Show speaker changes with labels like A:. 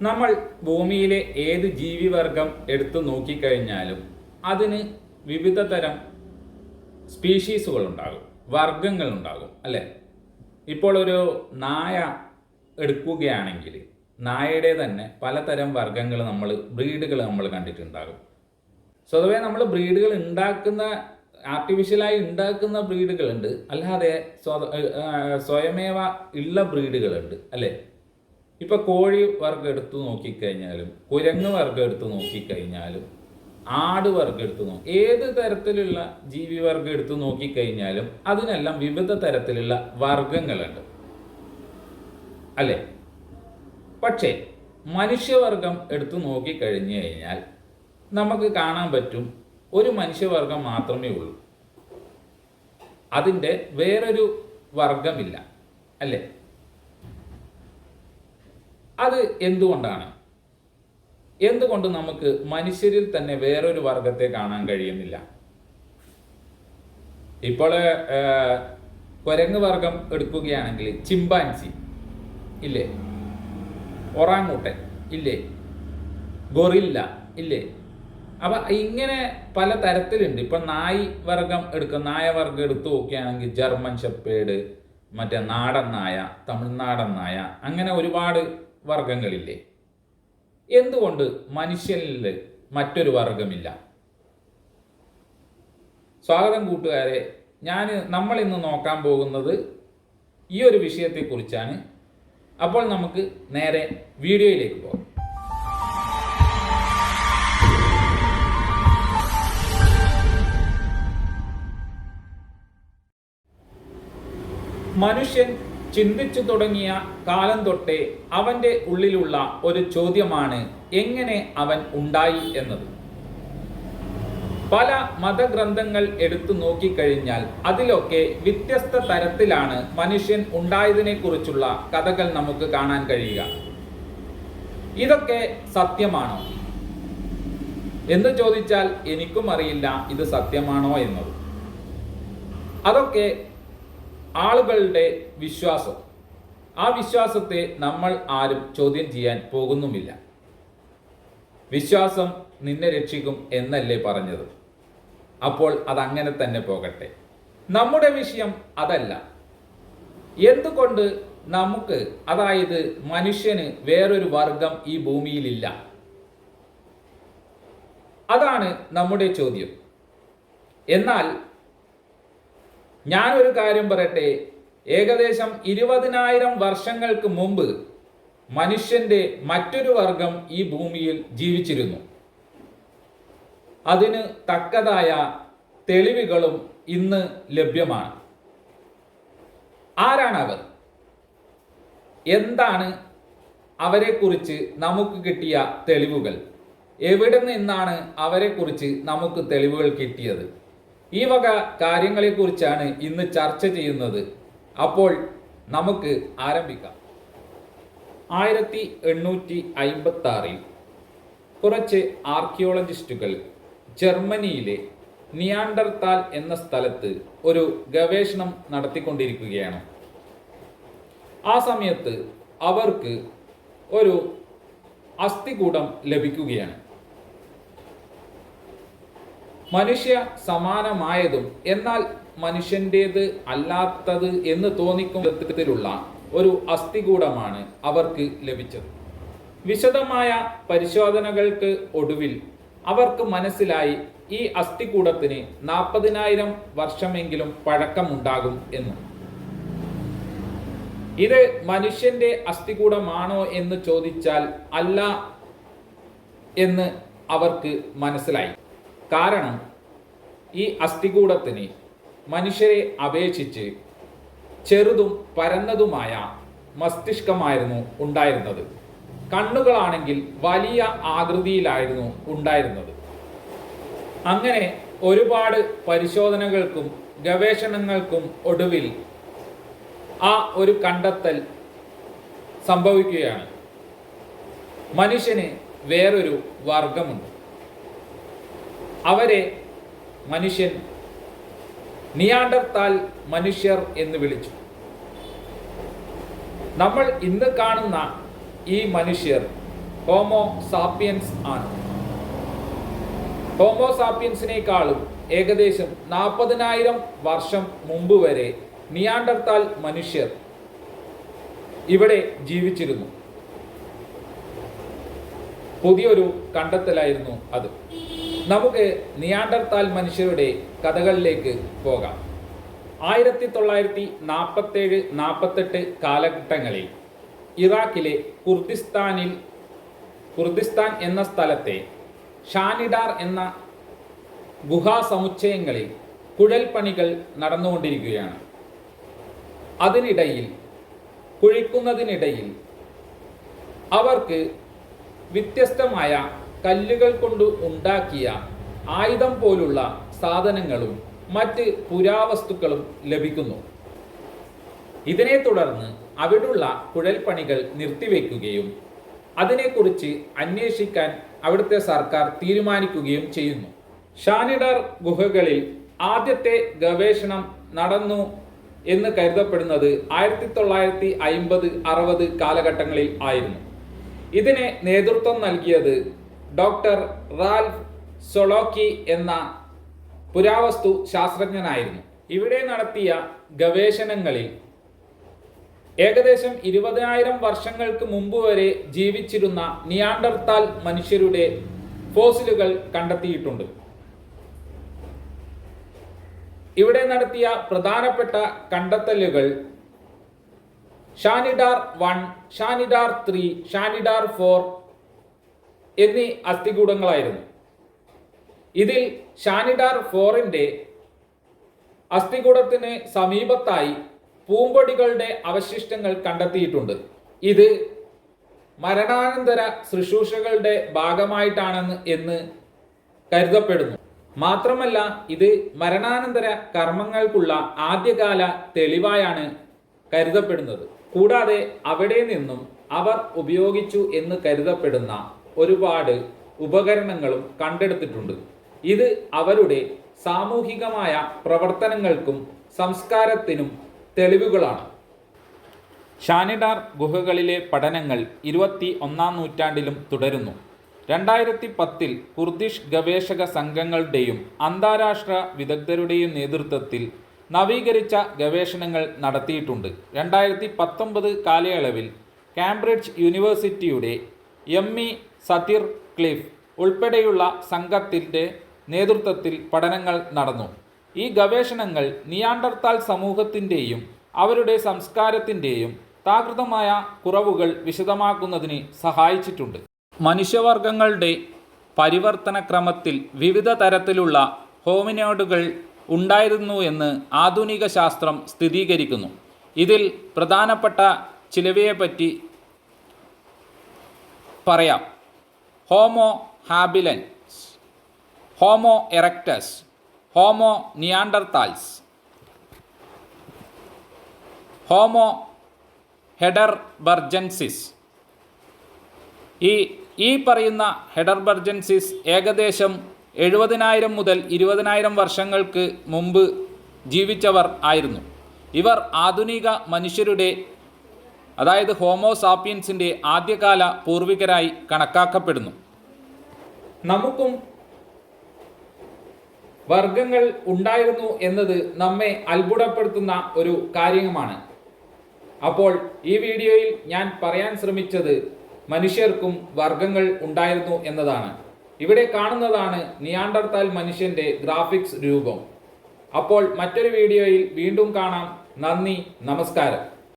A: നമ്മൾ ഭൂമിയിലെ ഏത് ജീവിവർഗം എടുത്തു നോക്കിക്കഴിഞ്ഞാലും അതിന് വിവിധ തരം സ്പീഷീസുകൾ ഉണ്ടാകും, വർഗങ്ങൾ ഉണ്ടാകും, അല്ലേ? ഇപ്പോൾ ഒരു നായ എടുക്കുകയാണെങ്കിൽ നായയുടെ തന്നെ പലതരം വർഗങ്ങൾ ബ്രീഡുകൾ നമ്മൾ കണ്ടിട്ടുണ്ടാകും. സ്വതവേ നമ്മൾ ബ്രീഡുകൾ ആർട്ടിഫിഷ്യലായി ഉണ്ടാക്കുന്ന ബ്രീഡുകളുണ്ട്, അല്ലാതെ സ്വയമേവ ഉള്ള ബ്രീഡുകളുണ്ട്, അല്ലേ? ഇപ്പൊ കോഴി വർഗം എടുത്തു നോക്കിക്കഴിഞ്ഞാലും കുരങ്ങ് വർഗം എടുത്തു നോക്കിക്കഴിഞ്ഞാലും ആട് വർഗം ഏത് തരത്തിലുള്ള ജീവിവർഗം എടുത്തു നോക്കിക്കഴിഞ്ഞാലും അതിനെല്ലാം വിവിധ തരത്തിലുള്ള വർഗങ്ങളുണ്ട്, അല്ലേ? പക്ഷേ മനുഷ്യവർഗം എടുത്തു നോക്കിക്കഴിഞ്ഞു കഴിഞ്ഞാൽ നമുക്ക് കാണാൻ പറ്റും ഒരു മനുഷ്യവർഗം മാത്രമേ ഉള്ളൂ, അതിൻ്റെ വേറൊരു വർഗമില്ല, അല്ലേ? അത് എന്തുകൊണ്ടാണ്? എന്തുകൊണ്ട് നമുക്ക് മനുഷ്യരിൽ തന്നെ വേറൊരു വർഗത്തെ കാണാൻ കഴിയുന്നില്ല? ഇപ്പോൾ കുരങ്ങ് വർഗം എടുക്കുകയാണെങ്കിൽ ചിമ്പാൻസി ഇല്ലേ, ഒറാങ്ങൂട്ടൻ ഇല്ലേ, ഗൊറില്ല ഇല്ലേ? അപ്പൊ ഇങ്ങനെ പല തരത്തിലുണ്ട്. ഇപ്പൊ നായ വർഗം എടുത്തു നോക്കുകയാണെങ്കിൽ ജർമ്മൻ ഷെപ്പേർഡ്, മറ്റേ നാടൻ നായ, തമിഴ്നാടൻ നായ, അങ്ങനെ ഒരുപാട് വർഗങ്ങളില്ലേ? എന്തുകൊണ്ട് മനുഷ്യനിൽ മറ്റൊരു വർഗമില്ല? സ്വാഗതം കൂട്ടുകാരെ. നമ്മൾ ഇന്ന് നോക്കാൻ പോകുന്നത് ഈ ഒരു വിഷയത്തെക്കുറിച്ചാണ്. അപ്പോൾ നമുക്ക് നേരെ വീഡിയോയിലേക്ക് പോകാം. മനുഷ്യൻ ചിന്തിച്ചു തുടങ്ങിയ കാലം തൊട്ടേ അവൻ്റെ ഉള്ളിലുള്ള ഒരു ചോദ്യമാണ് എങ്ങനെ അവൻ ഉണ്ടായി എന്നത്. പല മതഗ്രന്ഥങ്ങൾ എടുത്തു നോക്കിക്കഴിഞ്ഞാൽ അതിലൊക്കെ വ്യത്യസ്ത തരത്തിലാണ് മനുഷ്യൻ ഉണ്ടായതിനെ കുറിച്ചുള്ള കഥകൾ നമുക്ക് കാണാൻ കഴിയുക. ഇതൊക്കെ സത്യമാണോ എന്ന് ചോദിച്ചാൽ എനിക്കും അറിയില്ല ഇത് സത്യമാണോ എന്നത്. അതൊക്കെ ആളുകളുടെ വിശ്വാസം. ആ വിശ്വാസത്തെ നമ്മൾ ആരും ചോദ്യം ചെയ്യാൻ പോകുന്നുമില്ല. വിശ്വാസം നിന്നെ രക്ഷിക്കും എന്നല്ലേ പറഞ്ഞത്? അപ്പോൾ അതങ്ങനെ തന്നെ പോകട്ടെ. നമ്മുടെ വിഷയം അതല്ല. എന്തുകൊണ്ട് നമുക്ക്, അതായത് മനുഷ്യന് വേറൊരു വർഗം ഈ ഭൂമിയിലില്ല? അതാണ് നമ്മുടെ ചോദ്യം. എന്നാൽ ഞാനൊരു കാര്യം പറയട്ടെ. ഏകദേശം 20,000 വർഷങ്ങൾക്ക് മുമ്പ് മനുഷ്യന്റെ മറ്റൊരു വർഗം ഈ ഭൂമിയിൽ ജീവിച്ചിരുന്നു. അതിന് തക്കതായ തെളിവുകളും ഇന്ന് ലഭ്യമാണ്. ആരാണവർ? എന്താണ് അവരെക്കുറിച്ച് നമുക്ക് കിട്ടിയ തെളിവുകൾ? എവിടെ നിന്നാണ് അവരെക്കുറിച്ച് നമുക്ക് തെളിവുകൾ കിട്ടിയത്? ഈ വക കാര്യങ്ങളെക്കുറിച്ചാണ് ഇന്ന് ചർച്ച ചെയ്യുന്നത്. അപ്പോൾ നമുക്ക് ആരംഭിക്കാം. 1856 കുറച്ച് ആർക്കിയോളജിസ്റ്റുകൾ ജർമ്മനിയിലെ നിയാണ്ടർതാൽ എന്ന സ്ഥലത്ത് ഒരു ഗവേഷണം നടത്തിക്കൊണ്ടിരിക്കുകയാണ്. ആ സമയത്ത് അവർക്ക് ഒരു അസ്ഥികൂടം ലഭിക്കുകയാണ്. മനുഷ്യ സമാനമായതും എന്നാൽ മനുഷ്യൻ്റേത് അല്ലാത്തത് എന്ന് തോന്നിക്കും വിധത്തിലുള്ള ഒരു അസ്ഥികൂടമാണ് അവർക്ക് ലഭിച്ചത്. വിശദമായ പരിശോധനകൾക്ക് ഒടുവിൽ അവർക്ക് മനസ്സിലായി ഈ അസ്ഥികൂടത്തിന് 40,000 വർഷമെങ്കിലും പഴക്കമുണ്ടാകും എന്ന്. ഇത് മനുഷ്യന്റെ അസ്ഥികൂടമാണോ എന്ന് ചോദിച്ചാൽ അല്ല എന്ന് അവർക്ക് മനസ്സിലായി. കാരണം ഈ അസ്ഥികൂടത്തിന് മനുഷ്യരെ അപേക്ഷിച്ച് ചെറുതും പരന്നതുമായ മസ്തിഷ്കമായിരുന്നു ഉണ്ടായിരുന്നത്. കണ്ണുകളാണെങ്കിൽ വലിയ ആകൃതിയിലായിരുന്നു ഉണ്ടായിരുന്നത്. അങ്ങനെ ഒരുപാട് പരിശോധനകൾക്കും ഗവേഷണങ്ങൾക്കും ഒടുവിൽ ആ ഒരു കണ്ടെത്തൽ സംഭവിക്കുകയാണ്. മനുഷ്യന് വേറൊരു വർഗമുണ്ട്. അവരെ മനുഷ്യൻ നിയാണ്ടർതാൽ മനുഷ്യർ എന്ന് വിളിച്ചു. നമ്മൾ ഇന്ന് കാണുന്ന ഈ മനുഷ്യർ ഹോമോ സാപ്പിയൻസ് ആണ്. ഹോമോ സാപ്പിയൻസിനേക്കാളും ഏകദേശം 40,000 വർഷം മുമ്പ് വരെ നിയാണ്ടർത്താൽ മനുഷ്യർ ഇവിടെ ജീവിച്ചിരുന്നു. പുതിയൊരു കണ്ടെത്തലായിരുന്നു അത്. നമുക്ക് നിയാണ്ടർത്താൽ മനുഷ്യരുടെ കഥകളിലേക്ക് പോകാം. 1947-48 കാലഘട്ടങ്ങളിൽ ഇറാഖിലെ കുർദിസ്ഥാൻ എന്ന സ്ഥലത്തെ ഷാനിഡാർ എന്ന ഗുഹാസമുച്ചയങ്ങളിൽ കുഴൽപ്പണികൾ നടന്നുകൊണ്ടിരിക്കുകയാണ്. കുഴിക്കുന്നതിനിടയിൽ അവർക്ക് വ്യത്യസ്തമായ കല്ലുകൾ കൊണ്ട് ഉണ്ടാക്കിയ ആയുധം പോലുള്ള സാധനങ്ങളും മറ്റ് പുരാവസ്തുക്കളും ലഭിക്കുന്നു. ഇതിനെ തുടർന്ന് അവിടുള്ള കുഴൽപ്പണികൾ നിർത്തിവെക്കുകയും അതിനെക്കുറിച്ച് അന്വേഷിക്കാൻ അവിടുത്തെ സർക്കാർ തീരുമാനിക്കുകയും ചെയ്യുന്നു. ഷാനിഡാർ ഗുഹകളിൽ ആദ്യത്തെ ഗവേഷണം നടന്നു എന്ന് കരുതപ്പെടുന്നത് 1950-60 കാലഘട്ടങ്ങളിൽ ആയിരുന്നു. ഇതിന് നേതൃത്വം നൽകിയത് ഡോക്ടർ റാൽഫ് സൊളോക്കി എന്ന പുരാവസ്തു ശാസ്ത്രജ്ഞനായിരുന്നു. ഇവിടെ നടത്തിയ ഗവേഷണങ്ങളിൽ ഏകദേശം 20,000 വർഷങ്ങൾക്ക് മുമ്പ് വരെ ജീവിച്ചിരുന്ന നിയാണ്ടർത്താൽ മനുഷ്യരുടെ ഫോസിലുകൾ കണ്ടെത്തിയിട്ടുണ്ട്. ഇവിടെ നടത്തിയ പ്രധാനപ്പെട്ട കണ്ടെത്തലുകൾ ഷാനിഡാർ 1, ഷാനിഡാർ 3, ഷാനിഡാർ 4 എന്നീ അസ്ഥികൂടങ്ങളായിരുന്നു. ഇതിൽ ഷാനിഡാർ 4ന്റെ അസ്ഥികൂടത്തിന് സമീപത്തായി പൂമ്പൊടികളുടെ അവശിഷ്ടങ്ങൾ കണ്ടെത്തിയിട്ടുണ്ട്. ഇത് മരണാനന്തര ശുശ്രൂഷകളുടെ ഭാഗമായിട്ടാണെന്ന് കരുതപ്പെടുന്നു. മാത്രമല്ല ഇത് മരണാനന്തര കർമ്മങ്ങൾക്കുള്ള ആദ്യകാല തെളിവായാണ് കരുതപ്പെടുന്നത്. കൂടാതെ അവിടെ നിന്നും അവർ ഉപയോഗിച്ചു എന്ന് കരുതപ്പെടുന്ന ഒരുപാട് ഉപകരണങ്ങളും കണ്ടെടുത്തിട്ടുണ്ട്. ഇത് അവരുടെ സാമൂഹികമായ പ്രവർത്തനങ്ങൾക്കും സംസ്കാരത്തിനും തെളിവുകളാണ്. ഷാനിഡാർ ഗുഹകളിലെ പഠനങ്ങൾ 21-ാം നൂറ്റാണ്ടിലും തുടരുന്നു. 2010 കുർദിഷ് ഗവേഷക സംഘങ്ങളുടെയും അന്താരാഷ്ട്ര വിദഗ്ധരുടെയും നേതൃത്വത്തിൽ നവീകരിച്ച ഗവേഷണങ്ങൾ നടത്തിയിട്ടുണ്ട്. 2019 കാലയളവിൽ കാംബ്രിഡ്ജ് യൂണിവേഴ്സിറ്റിയുടെ എമ്മി സതിർ ക്ലിഫ് ഉൾപ്പെടെയുള്ള സംഘത്തിൻ്റെ നേതൃത്വത്തിൽ പഠനങ്ങൾ നടന്നു. ഈ ഗവേഷണങ്ങൾ നിയാണ്ടർത്താൽ സമൂഹത്തിൻ്റെയും അവരുടെ സംസ്കാരത്തിൻ്റെയും പ്രാകൃതമായ കുറവുകൾ വിശദമാക്കുന്നതിന് സഹായിച്ചിട്ടുണ്ട്. മനുഷ്യവർഗങ്ങളുടെ പരിവർത്തന ക്രമത്തിൽ വിവിധ തരത്തിലുള്ള ഹോമിനോയിഡുകൾ ഉണ്ടായിരുന്നു എന്ന് ആധുനിക ശാസ്ത്രം സ്ഥിരീകരിക്കുന്നു. ഇതിൽ പ്രധാനപ്പെട്ട ചിലവയെപ്പറ്റി പറയാം. Homo habilis, Homo erectus, Homo Neanderthals, Homo heidelbergensis. ഈ പറയുന്ന ഹെഡർബർജൻസിസ് ഏകദേശം 70,000 മുതൽ 20,000 വർഷങ്ങൾക്ക് മുമ്പ് ജീവിച്ചവർ ആയിരുന്നു. ഇവർ ആധുനിക മനുഷ്യരുടെ, അതായത് ഹോമോ സാപ്പിയൻസിൻ്റെ ആദ്യകാല പൂർവികരായി കണക്കാക്കപ്പെടുന്നു. നമുക്കും വർഗങ്ങൾ ഉണ്ടായിരുന്നു എന്നത് നമ്മെ അത്ഭുതപ്പെടുത്തുന്ന ഒരു കാര്യമാണ്. അപ്പോൾ ഈ വീഡിയോയിൽ ഞാൻ പറയാൻ ശ്രമിച്ചത് മനുഷ്യർക്കും വർഗങ്ങൾ ഉണ്ടായിരുന്നു എന്നതാണ്. ഇവിടെ കാണുന്നതാണ് നിയാണ്ടർത്താൽ മനുഷ്യൻ്റെ ഗ്രാഫിക്സ് രൂപം. അപ്പോൾ മറ്റൊരു വീഡിയോയിൽ വീണ്ടും കാണാം. നന്ദി, നമസ്കാരം.